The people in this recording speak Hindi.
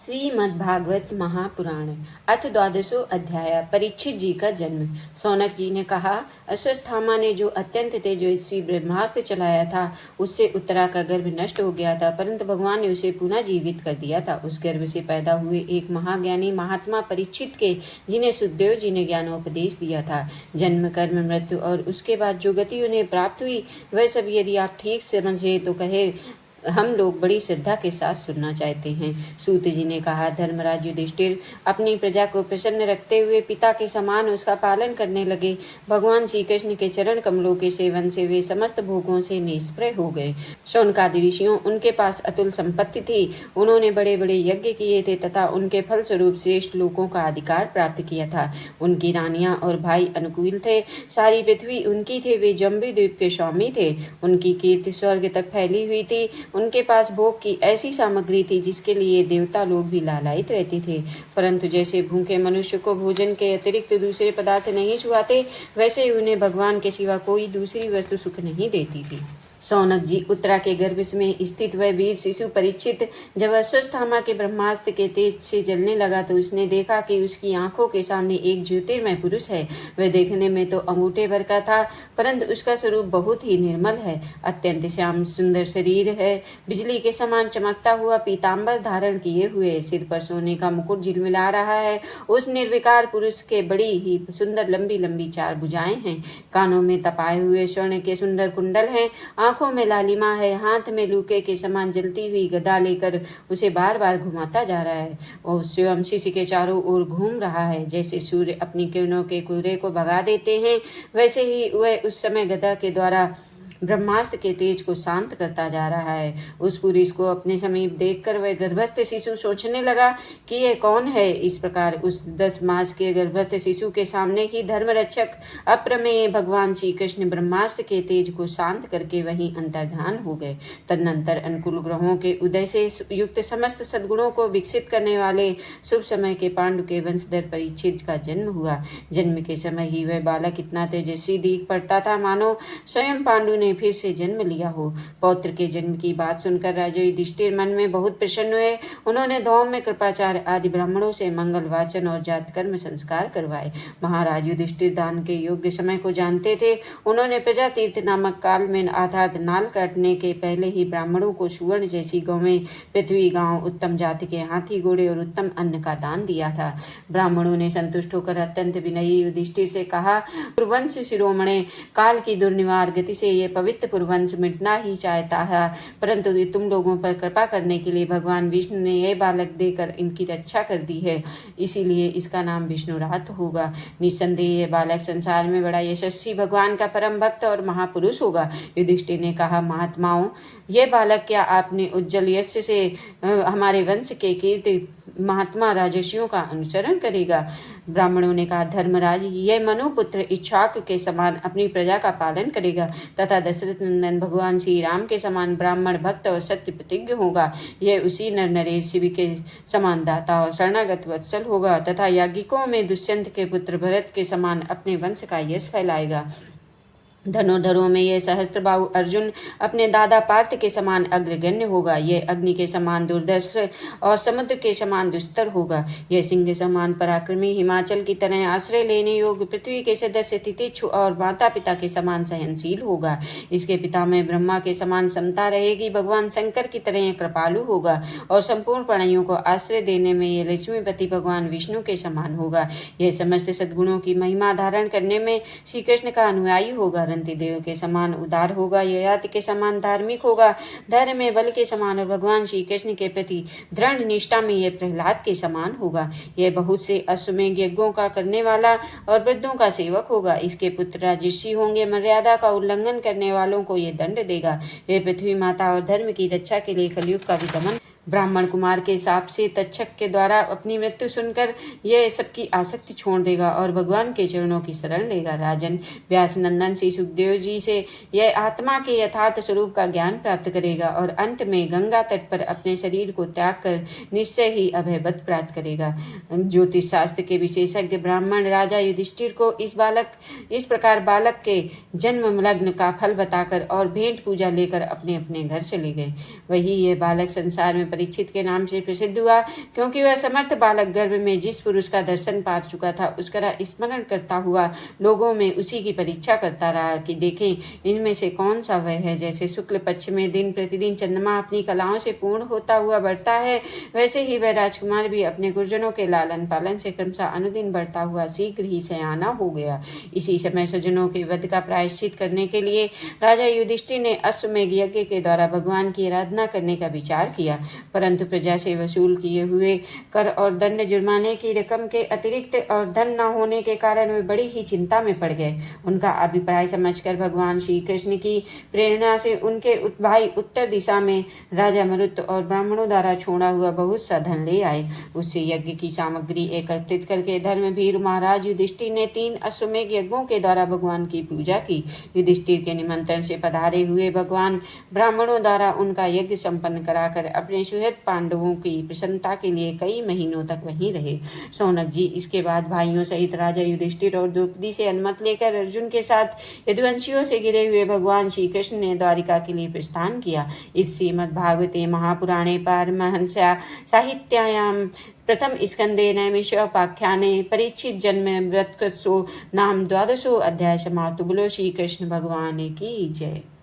श्रीमद्भागवत महापुराण अथ 12वां अध्याय। परीक्षित जी का जन्म। सौनक जी ने कहा, अश्वत्थामा ने जो अत्यंत तेजस्वी ब्रह्मास्त्र चलाया था उससे उत्तरा का गर्भ नष्ट हो गया था, परंतु भगवान ने उसे पुनः जीवित कर दिया था। उस गर्भ से पैदा हुए एक महाज्ञानी महात्मा परीक्षित के, जिन्हें सुखदेव जी ने ज्ञानोपदेश दिया था। जन्म, कर्म, मृत्यु और उसके बाद जो गति उन्हें प्राप्त हुई वह सब यदि आप ठीक समझे तो कहे हम लोग बड़ी श्रद्धा के साथ सुनना चाहते हैं। सूत जी ने कहा, धर्मराज युधिष्ठिर अपनी प्रजा को प्रसन्न रखते हुए पिता के समान उसका पालन करने लगे। भगवान श्री कृष्ण के चरण कमलों के सेवन से वे समस्त भोगों से निष्प्रय हो गए। शौनकादि ऋषियों, उनके पास अतुल संपत्ति थी। उन्होंने बड़े बड़े यज्ञ किए थे तथा उनके फल स्वरूप श्रेष्ठ लोकों का अधिकार प्राप्त किया था। उनकी रानियां और भाई अनुकूल थे। सारी पृथ्वी उनकी थी। वे जम्बू द्वीप के स्वामी थे। उनकी कीर्ति स्वर्ग तक फैली हुई थी। उनके पास भोग की ऐसी सामग्री थी जिसके लिए देवता लोग भी लालायित रहते थे, परंतु जैसे भूखे मनुष्य को भोजन के अतिरिक्त दूसरे पदार्थ नहीं छुआते, वैसे ही उन्हें भगवान के सिवा कोई दूसरी वस्तु सुख नहीं देती थी। सौनक जी, उत्तरा के गर्भ में स्थित वह वीर शिशु परीक्षित जब अश्वत्थामा के ब्रह्मास्त्र के तेज से जलने लगा तो उसने देखा कि उसकी आंखों के सामने एक ज्योतिर्मय पुरुष है। वह देखने में तो अंगूठे भर का था, परंतु उसका स्वरूप बहुत ही निर्मल है। अत्यंत श्याम सुंदर शरीर है, बिजली के समान चमकता हुआ पीताम्बर धारण किए हुए, सिर पर सोने का मुकुट झिलमिला रहा है। उस निर्विकार पुरुष के बड़ी ही सुंदर लंबी लंबी 4 भुजाएं हैं। कानों में तपाए हुए स्वर्ण के सुंदर कुंडल हैं। आंखों में लालिमा है। हाथ में लूके के समान जलती हुई गदा लेकर उसे बार बार घुमाता जा रहा है। वो स्वयं शिशु के चारों ओर घूम रहा है। जैसे सूर्य अपनी किरणों के कोहरे को भगा देते हैं, वैसे ही वह उस समय गदा के द्वारा ब्रह्मास्त्र के तेज को शांत करता जा रहा है। उस पुरुष को अपने समीप देखकर वह गर्भस्थ शिशु सोचने लगा कि यह कौन है। इस प्रकार उस 10 मास के गर्भस्थ शिशु के सामने ही धर्मरक्षक अप्रमेय भगवान श्री कृष्ण ब्रह्मास्त्र के तेज को शांत करके वहीं अंतर्धान हो गए। तदनंतर अनुकूल ग्रहों के उदय से युक्त समस्त सद्गुणों को विकसित करने वाले शुभ समय के पांडु के वंशधर परीक्षित का जन्म हुआ। जन्म के समय ही वह बालक इतना तेजस्वी दिख पड़ता था मानो स्वयं पांडु ने फिर से जन्म लिया हो। पौत्र के जन्म की बात सुनकर राजा युधिष्ठिर मन में बहुत प्रसन्न हुए। उन्होंने धौम्य, कृपाचार्य आदि ब्राह्मणों से मंगल वाचन और जात कर्म संस्कार करवाए। महाराज युधिष्ठिर दान के योग्य समय को जानते थे। उन्होंने प्रजा तीर्थ नामक काल में अर्थात नाल काटने के पहले ही ब्राह्मणों को सुवर्ण जैसी गौवें, पृथ्वी, गांव, उत्तम जाति के हाथी घोड़े और उत्तम अन्न का दान दिया था। ब्राह्मणों ने संतुष्ट होकर अत्यंत विनयी युधिष्ठिर से कहा, पुरवंश शिरोमणे, काल की दुर्निवार गति से ये पवित्र पुरवंश मिटना ही चाहता है, परंतु तुम लोगों पर कृपा करने के लिए भगवान विष्णु ने यह बालक देकर इनकी रक्षा कर दी है, इसीलिए इसका नाम विष्णुरात होगा। निस्संदेह यह बालक संसार में बड़ा यशस्वी, भगवान का परम भक्त और महापुरुष होगा। युधिष्ठिर ने कहा, महात्माओं, यह बालक क्या आपने उज्जवल यश से हमारे वंश के कीर्ति महात्मा राजर्षियों का अनुसरण करेगा? ब्राह्मणों ने कहा, धर्मराज, यह मनुपुत्र इक्ष्वाकु के समान अपनी प्रजा का पालन करेगा तथा दशरथ नंदन भगवान श्री राम के समान ब्राह्मण भक्त और सत्य प्रतिज्ञ होगा। यह उसी नर नरेश शिव के समान दाता और शरणागत वत्सल होगा तथा याज्ञिकों में दुष्यंत के पुत्र भरत के समान अपने वंश का यश फैलाएगा। धनुर्धरों में यह सहस्त्रबाहु अर्जुन अपने दादा पार्थ के समान अग्रगण्य होगा। यह अग्नि के समान दुर्धर्ष और समुद्र के समान दुस्तर होगा। यह सिंह समान पराक्रमी, हिमाचल की तरह आश्रय लेने योग्य, पृथ्वी के सदस्य तितिक्षु और माता पिता के समान सहनशील होगा। इसके पिता में ब्रह्मा के समान समता रहेगी। भगवान शंकर की तरह कृपालु होगा और संपूर्ण प्राणियों को आश्रय देने में यह लक्ष्मीपति भगवान विष्णु के समान होगा। यह समस्त सद्गुणों की महिमा धारण करने में श्री कृष्ण का अनुयायी होगा। देव के समान उदार होगा। ययाति के समान धार्मिक होगा। धैर्य में बल के समान और भगवान श्री कृष्ण के प्रति दृढ़ निष्ठा में यह प्रहलाद के समान होगा। यह बहुत से अश्वमेध यज्ञों का करने वाला और वृद्धों का सेवक होगा। इसके पुत्र राजर्षि होंगे। मर्यादा का उल्लंघन करने वालों को यह दंड देगा। यह पृथ्वी माता और धर्म की रक्षा के लिए कलयुग का विदमन। ब्राह्मण कुमार के शाप से तक्षक के द्वारा अपनी मृत्यु सुनकर यह सबकी आसक्ति छोड़ देगा और भगवान के चरणों की शरण लेगा। राजन, व्यास नंदन श्री सुखदेव जी से यह आत्मा के यथार्थ स्वरूप का ज्ञान प्राप्त करेगा और अंत में गंगा तट पर अपने शरीर को त्याग कर निश्चय ही अभयपद प्राप्त करेगा। ज्योतिष शास्त्र के विशेषज्ञ ब्राह्मण राजा युधिष्ठिर को इस प्रकार बालक के जन्म लग्न का फल बताकर और भेंट पूजा लेकर अपने अपने घर चले गए। वही यह बालक संसार में परीक्षित के नाम से प्रसिद्ध हुआ, क्योंकि वह समर्थ बालक गर्भ में जिस पुरुष का दर्शन पा चुका था उसका स्मरण करता हुआ लोगों में उसी की परीक्षा करता रहा कि देखें इनमें से कौन सा वह है। जैसे शुक्ल पक्ष में दिन प्रतिदिन चंद्रमा अपनी कलाओं से पूर्ण होता हुआ बढ़ता है, वैसे ही वह राजकुमार भी अपने गुरुजनों के लालन पालन से क्रमशः अनुदिन बढ़ता हुआ शीघ्र ही सयाना हो गया। इसी समय स्वजनों के वध का प्रायश्चित करने के लिए राजा युधिष्ठिर ने अश्वमेध यज्ञ के द्वारा भगवान की आराधना करने का विचार किया, परंतु प्रजा से वसूल किए हुए कर और दंड जुर्माने की रकम के अतिरिक्त और धन न होने के कारण वे बड़ी ही चिंता में पड़ गए। उनका अभिप्राय समझकर भगवान श्री कृष्ण की प्रेरणा से उनके भाई उत्तर दिशा में राजा मरुत और ब्राह्मणों द्वारा छोड़ा हुआ बहुत सा धन ले आए। उससे यज्ञ की सामग्री एकत्रित करके धर्मवीर महाराज युधिष्ठिर ने 3 अश्वमेध यज्ञों के द्वारा भगवान की पूजा की। युधिष्ठिर के निमंत्रण से पधारे हुए भगवान ब्राह्मणों द्वारा उनका यज्ञ संपन्न कराकर अपने सुहृद पांडवों की प्रसन्नता के लिए कई महीनों तक वहीं रहे। सौनक जी इसके बाद भाइयों सहित राजा युधिष्ठिर और द्रौपदी से अनुमति लेकर अर्जुन के साथ यदुवंशियों से घिरे हुए भगवान श्री कृष्ण ने द्वारिका के लिए प्रस्थान किया। इस श्रीमद्भागवते महापुराणे पारमहंस्या साहित्यायाम प्रथम स्कंदे नैमिषोपाख्याने परीक्षित जन्म व्रतकृत्सो नाम 12 अध्याय समाप्त। बोलो श्री कृष्ण भगवान की जय।